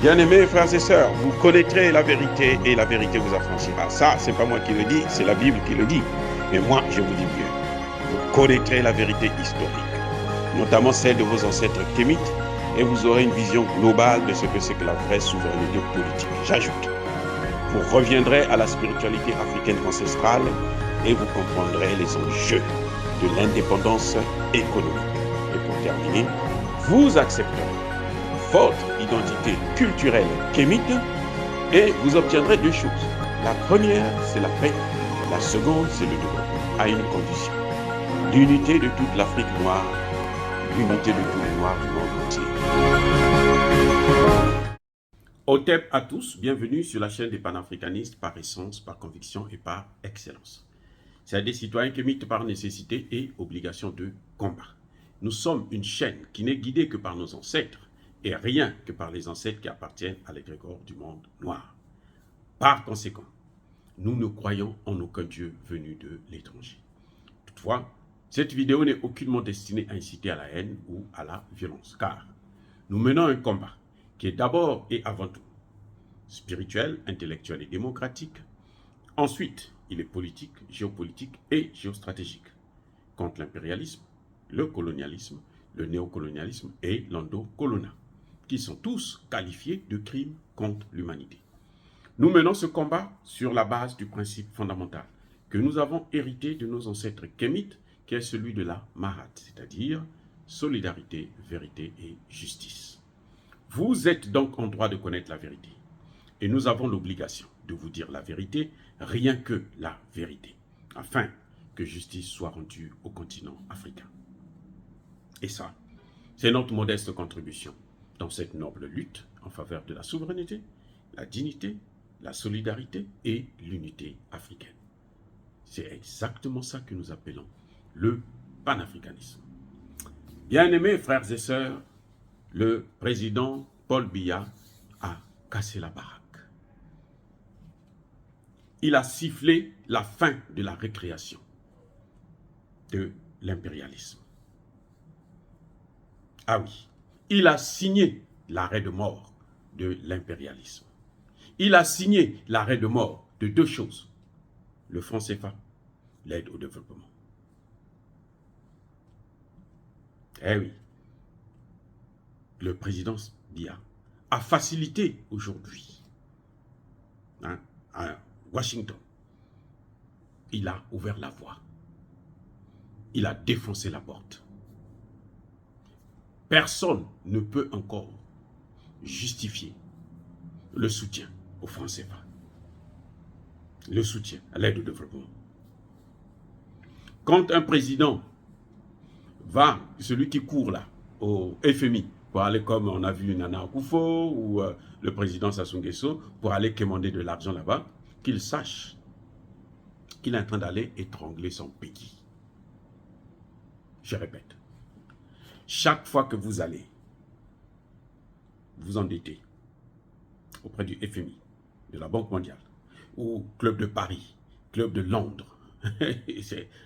Bien-aimés frères et sœurs, vous connaîtrez la vérité et la vérité vous affranchira. Ça, c'est pas moi qui le dis, c'est la Bible qui le dit. Mais moi, je vous dis mieux. Vous connaîtrez la vérité historique, notamment celle de vos ancêtres kémites, et vous aurez une vision globale de ce que c'est que la vraie souveraineté politique. J'ajoute, vous reviendrez à la spiritualité africaine ancestrale et vous comprendrez les enjeux de l'indépendance économique. Et pour terminer, vous accepterez votre identité culturelle kémite et vous obtiendrez deux choses. La première, c'est la paix. La seconde, c'est le développement, à une condition. L'unité de toute l'Afrique noire, l'unité de tous les Noirs du monde entier. Otep à tous, bienvenue sur la chaîne des panafricanistes par essence, par conviction et par excellence. C'est des citoyens kémites par nécessité et obligation de combat. Nous sommes une chaîne qui n'est guidée que par nos ancêtres, et rien que par les ancêtres qui appartiennent à l'égrégore du monde noir. Par conséquent, nous ne croyons en aucun Dieu venu de l'étranger. Toutefois, cette vidéo n'est aucunement destinée à inciter à la haine ou à la violence, car nous menons un combat qui est d'abord et avant tout spirituel, intellectuel et démocratique. Ensuite, il est politique, géopolitique et géostratégique, contre l'impérialisme, le colonialisme, le néocolonialisme et l'endocoloniat, qui sont tous qualifiés de crimes contre l'humanité. Nous menons ce combat sur la base du principe fondamental que nous avons hérité de nos ancêtres kémites, qui est celui de la Mahat, c'est-à-dire solidarité, vérité et justice. Vous êtes donc en droit de connaître la vérité, et nous avons l'obligation de vous dire la vérité, rien que la vérité, afin que justice soit rendue au continent africain. Et ça, c'est notre modeste contribution dans cette noble lutte en faveur de la souveraineté, la dignité, la solidarité et l'unité africaine. C'est exactement ça que nous appelons le panafricanisme. Bien-aimés frères et sœurs, le président Paul Biya a cassé la baraque. Il a sifflé la fin de la récréation de l'impérialisme. Ah oui, il a signé l'arrêt de mort de l'impérialisme. Il a signé l'arrêt de mort de deux choses, le franc CFA, l'aide au développement. Eh oui, le président Biya a facilité aujourd'hui, à Washington, il a ouvert la voie, il a défoncé la porte. Personne ne peut encore justifier le soutien au franc CFA, le soutien à l'aide au développement. Quand un président va, celui qui court là, au FMI, pour aller comme on a vu Nana Akufo ou le président Sassou Nguesso, pour aller commander de l'argent là-bas, qu'il sache qu'il est en train d'aller étrangler son pays. Je répète. Chaque fois que vous allez vous endetter auprès du FMI, de la Banque mondiale, ou Club de Paris, Club de Londres,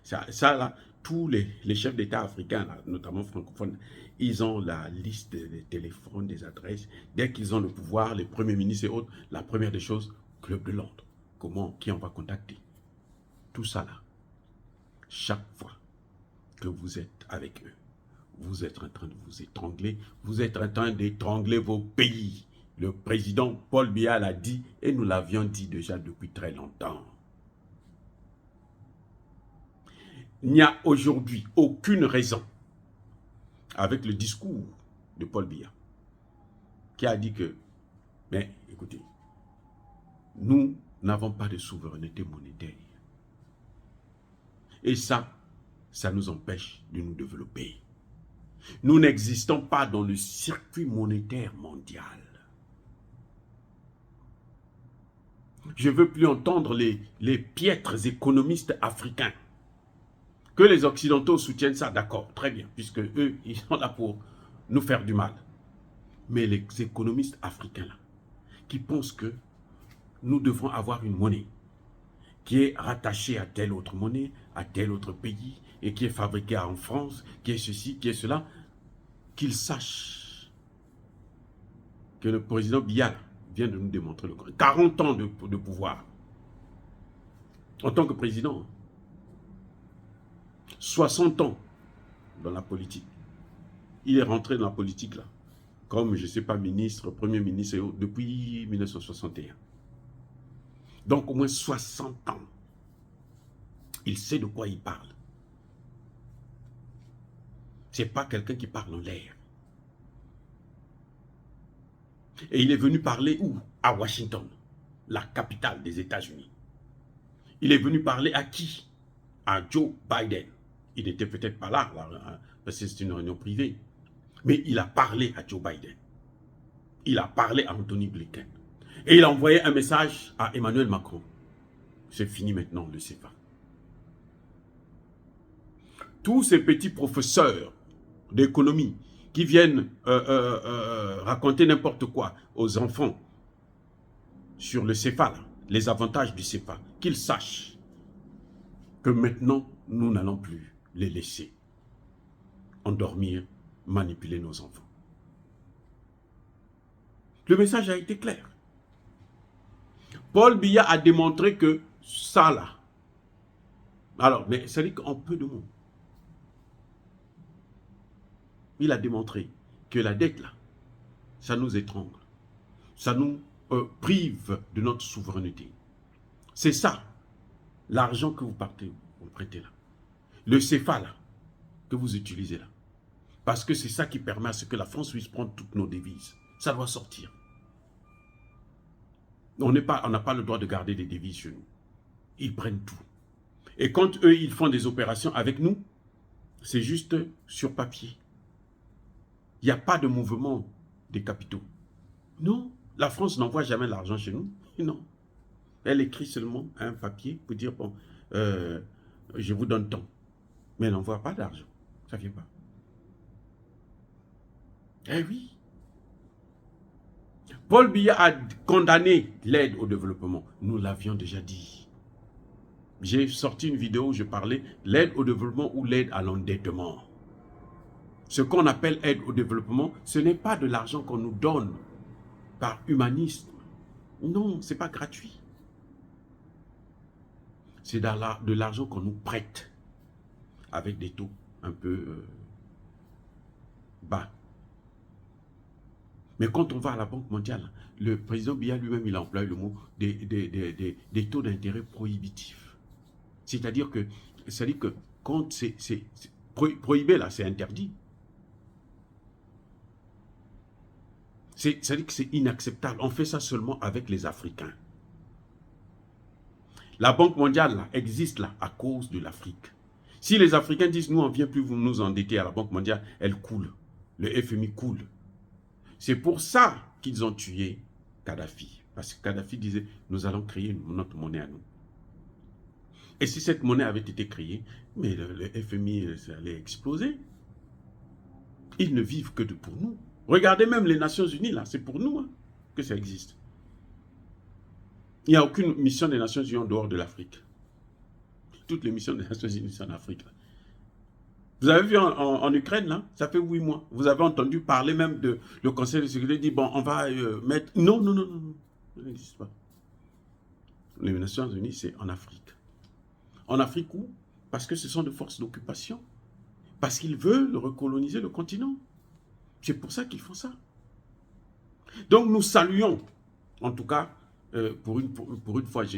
ça là, tous les chefs d'État africains, là, notamment francophones, ils ont la liste des téléphones, des adresses. Dès qu'ils ont le pouvoir, les premiers ministres et autres, la première des choses, Club de Londres. Comment, qui on va contacter? Tout ça là, chaque fois que vous êtes avec eux, vous êtes en train de vous étrangler, vous êtes en train d'étrangler vos pays. Le président Paul Biya l'a dit et nous l'avions dit déjà depuis très longtemps. Il n'y a aujourd'hui aucune raison, avec le discours de Paul Biya, qui a dit que, mais écoutez, nous n'avons pas de souveraineté monétaire. Et ça nous empêche de nous développer. Nous n'existons pas dans le circuit monétaire mondial. Je ne veux plus entendre les piètres économistes africains. Que les Occidentaux soutiennent ça, d'accord, très bien, puisque eux, ils sont là pour nous faire du mal. Mais les économistes africains, là, qui pensent que nous devons avoir une monnaie qui est rattachée à telle autre monnaie, à tel autre pays, et qui est fabriquée en France, qui est ceci, qui est cela, qu'ils sachent que le président Biya vient de nous démontrer le contraire. 40 ans de pouvoir en tant que président. 60 ans dans la politique. Il est rentré dans la politique là, comme, je ne sais pas, ministre, premier ministre, depuis 1961. Donc au moins 60 ans. Il sait de quoi il parle. Ce n'est pas quelqu'un qui parle en l'air. Et il est venu parler où? À Washington, la capitale des États-Unis. Il est venu parler à qui? À Joe Biden. Il n'était peut-être pas là, parce que c'est une réunion privée. Mais il a parlé à Joe Biden. Il a parlé à Anthony Blinken. Et il a envoyé un message à Emmanuel Macron. C'est fini maintenant le CFA. Tous ces petits professeurs d'économie qui viennent raconter n'importe quoi aux enfants sur le CFA, là, les avantages du CFA, qu'ils sachent que maintenant, nous n'allons plus les laisser endormir, manipuler nos enfants. Le message a été clair. Paul Biya a démontré que ça là, alors, mais ça dit qu'en peu de mots, il a démontré que la dette là, ça nous étrangle, ça nous prive de notre souveraineté. C'est ça, l'argent que vous prêtez là, le CFA là, que vous utilisez là. Parce que c'est ça qui permet à ce que la France puisse prendre toutes nos devises. Ça doit sortir. On n'a pas le droit de garder des devises chez nous. Ils prennent tout. Et quand eux, ils font des opérations avec nous, c'est juste sur papier. Il n'y a pas de mouvement des capitaux. Non, la France n'envoie jamais l'argent chez nous. Non. Elle écrit seulement un papier pour dire, bon, je vous donne tant. Mais elle n'envoie pas d'argent. Ça ne vient pas. Eh oui. Paul Biya a condamné l'aide au développement. Nous l'avions déjà dit. J'ai sorti une vidéo où je parlais l'aide au développement ou l'aide à l'endettement. Ce qu'on appelle aide au développement, ce n'est pas de l'argent qu'on nous donne par humanisme. Non, ce n'est pas gratuit. C'est de l'argent qu'on nous prête avec des taux un peu bas. Mais quand on va à la Banque mondiale, le président Biya lui-même, il a employé le mot des taux d'intérêt prohibitifs. C'est-à-dire que quand c'est prohibé là, c'est interdit. C'est-à-dire que c'est inacceptable. On fait ça seulement avec les Africains. La Banque mondiale là, existe là à cause de l'Afrique. Si les Africains disent, nous on ne vient plus vous nous endetter à la Banque mondiale, elle coule. Le FMI coule. C'est pour ça qu'ils ont tué Kadhafi. Parce que Kadhafi disait, nous allons créer notre monnaie à nous. Et si cette monnaie avait été créée, mais le FMI, ça allait exploser. Ils ne vivent que pour nous. Regardez même les Nations Unies, là, c'est pour nous que ça existe. Il n'y a aucune mission des Nations Unies en dehors de l'Afrique. Toutes les missions des Nations Unies sont en Afrique. Là. Vous avez vu en Ukraine, là, ça fait 8 mois. Vous avez entendu parler même de le Conseil de sécurité dit, bon, on va mettre... Non, non, non, non, non, ça n'existe pas. Les Nations Unies, c'est en Afrique. En Afrique où? Parce que ce sont des forces d'occupation. Parce qu'ils veulent recoloniser le continent. C'est pour ça qu'ils font ça. Donc nous saluons, en tout cas, pour une fois, je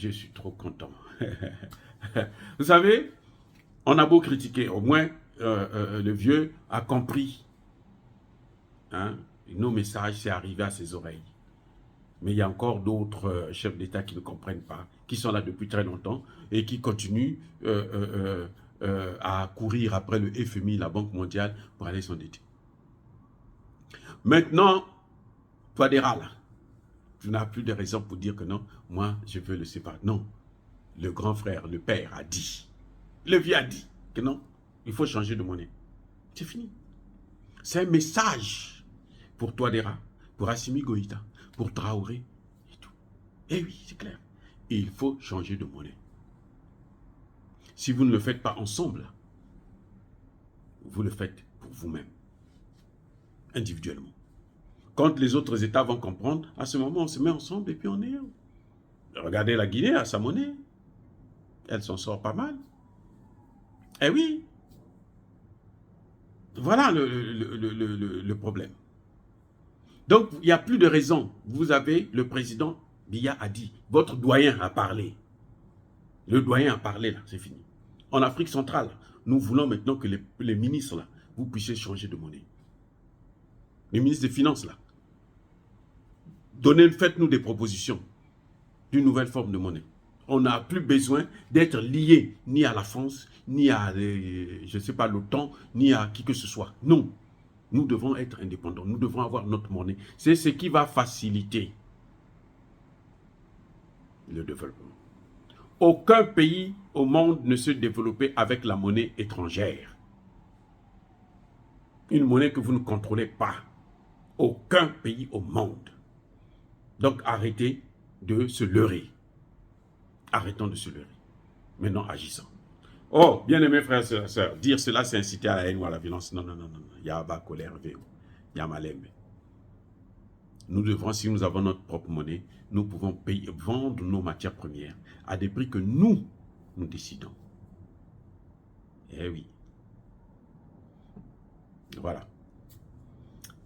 suis trop content. Vous savez, on a beau critiquer, au moins le vieux a compris. Hein, nos messages, c'est arrivé à ses oreilles. Mais il y a encore d'autres chefs d'État qui ne comprennent pas, qui sont là depuis très longtemps et qui continuent à courir après le FMI, la Banque mondiale, pour aller s'endetter. Maintenant, Touadéra, là, tu n'as plus de raison pour dire que non, moi, je veux le séparer. Non, le grand frère, le père a dit, le vieux a dit que non, il faut changer de monnaie. C'est fini. C'est un message pour Touadéra, pour Assimi Goïta, pour Traoré et tout. Eh oui, c'est clair. Il faut changer de monnaie. Si vous ne le faites pas ensemble, vous le faites pour vous-même, individuellement. Quand les autres États vont comprendre, à ce moment, on se met ensemble et puis on est... Regardez la Guinée à sa monnaie. Elle s'en sort pas mal. Eh oui. Voilà le problème. Donc, il n'y a plus de raison. Vous avez le président Biya a dit, votre doyen a parlé. Le doyen a parlé, là, c'est fini. En Afrique centrale, nous voulons maintenant que les ministres, là, vous puissiez changer de monnaie. Les ministres des Finances, là, faites-nous des propositions d'une nouvelle forme de monnaie. On n'a plus besoin d'être lié ni à la France, ni à, je ne sais pas, l'OTAN, ni à qui que ce soit. Non, nous devons être indépendants, nous devons avoir notre monnaie. C'est ce qui va faciliter le développement. Aucun pays au monde ne se développe avec la monnaie étrangère. Une monnaie que vous ne contrôlez pas. Aucun pays au monde. Donc arrêtez de se leurrer. Arrêtons de se leurrer. Maintenant, agissons. Oh, bien-aimés frères et sœurs, dire cela, c'est inciter à la haine ou à la violence. Non, non, non, non. Il y a bas colère, il y a malembe. Nous devrons, si nous avons notre propre monnaie, nous pouvons payer, vendre nos matières premières à des prix que nous décidons. Eh oui. Voilà.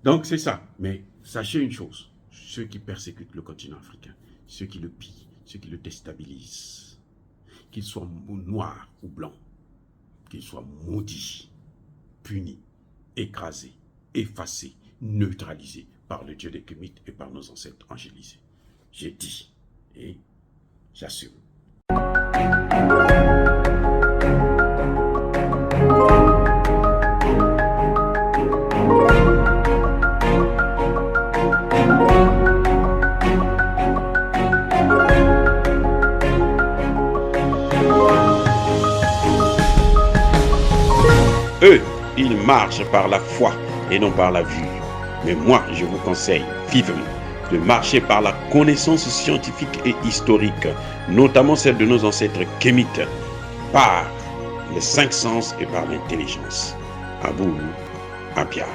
Donc, c'est ça. Mais sachez une chose. Ceux qui persécutent le continent africain, ceux qui le pillent, ceux qui le déstabilisent, qu'ils soient noirs ou blancs, qu'ils soient maudits, punis, écrasés, effacés, neutralisés par le Dieu des Kémites et par nos ancêtres angélisés. J'ai dit et j'assume. Eux, ils marchent par la foi et non par la vue. Mais moi, je vous conseille vivement de marcher par la connaissance scientifique et historique, notamment celle de nos ancêtres kémites, par les 5 sens et par l'intelligence. Abou Abiar.